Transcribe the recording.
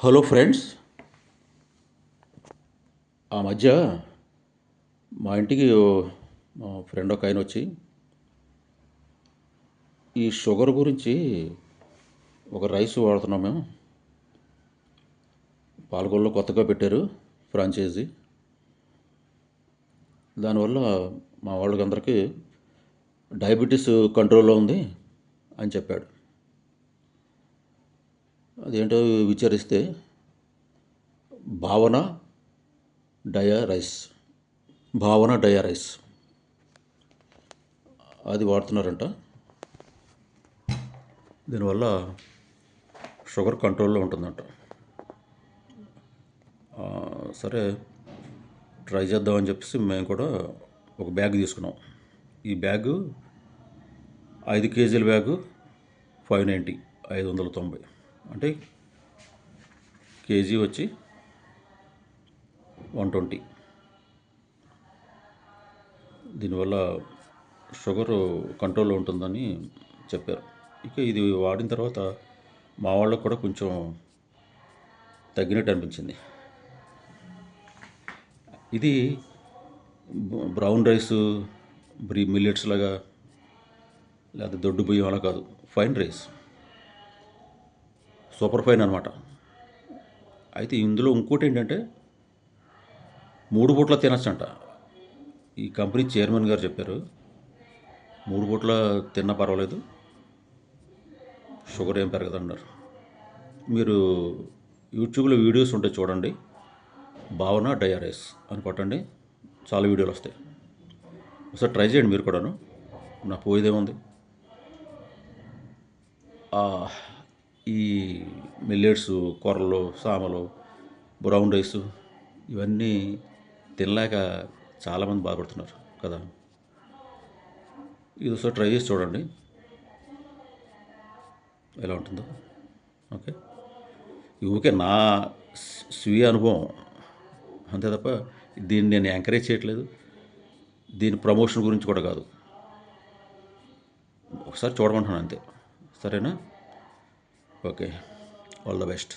Hello friends. ఆ మధ్య మా ఇంటికి మా ఫ్రెండ్ ఒక ఆయన వచ్చి ఈ షుగర్ గురించి ఒక రైస్ వాడుతున్నాం మేము. పాలకొల్లో కొత్తగా పెట్టారు ఫ్రాంచైజీ. దానివల్ల మా వాళ్ళకందరికీ డయాబెటీస్ కంట్రోల్లో ఉంది అని చెప్పాడు. అదేంటో విచారిస్తే భావన డయా రైస్ భావన డయా రైస్ అది వాడుతున్నారంట. దీనివల్ల షుగర్ కంట్రోల్లో ఉంటుందంట. సరే ట్రై చేద్దామని చెప్పేసి మేము కూడా ఒక బ్యాగ్ తీసుకున్నాం. ఈ బ్యాగు 5 కేజీల బ్యాగు 590, 590. అంటే కేజీ వచ్చి 120. దీనివల్ల షుగరు కంట్రోల్లో ఉంటుందని చెప్పారు. ఇక ఇది వాడిన తర్వాత మా వాళ్ళకు కూడా కొంచెం తగ్గినట్టు అనిపించింది. ఇది బ్రౌన్ రైస్ మిల్లెట్స్ లాగా లేదా దొడ్డు బియ్యం అలా కాదు, ఫైన్ రైస్, సూపర్ ఫైన్ అనమాట. అయితే ఇందులో ఇంకోటి ఏంటంటే 3 పూట్ల తినచ్చంట. ఈ కంపెనీ చైర్మన్ గారు చెప్పారు 3 పూట్ల తిన్నా పర్వాలేదు, షుగర్ ఏం పెరగదన్నారు. మీరు యూట్యూబ్లో వీడియోస్ ఉంటాయి చూడండి, భావన డయా రైస్ అని కొట్టండి, చాలా వీడియోలు వస్తాయి. ఒకసారి ట్రై చేయండి మీరు కూడాను. నా పోయేదేముంది. ఈ మిల్లెట్స్, కొర్రలు, సామలు, బ్రౌన్ రైసు ఇవన్నీ తినలేక చాలామంది బాధపడుతున్నారు కదా. ఇది ఒకసారి ట్రై చేసి చూడండి ఎలా ఉంటుందో. ఓకే, ఊరికే నా స్వీయ అనుభవం అంతే తప్ప దీన్ని నేను ఎంకరేజ్ చేయట్లేదు, దీని ప్రమోషన్ గురించి కూడా కాదు. ఒకసారి చూడమంటున్నాను అంతే. సరేనా? Okay, all the best.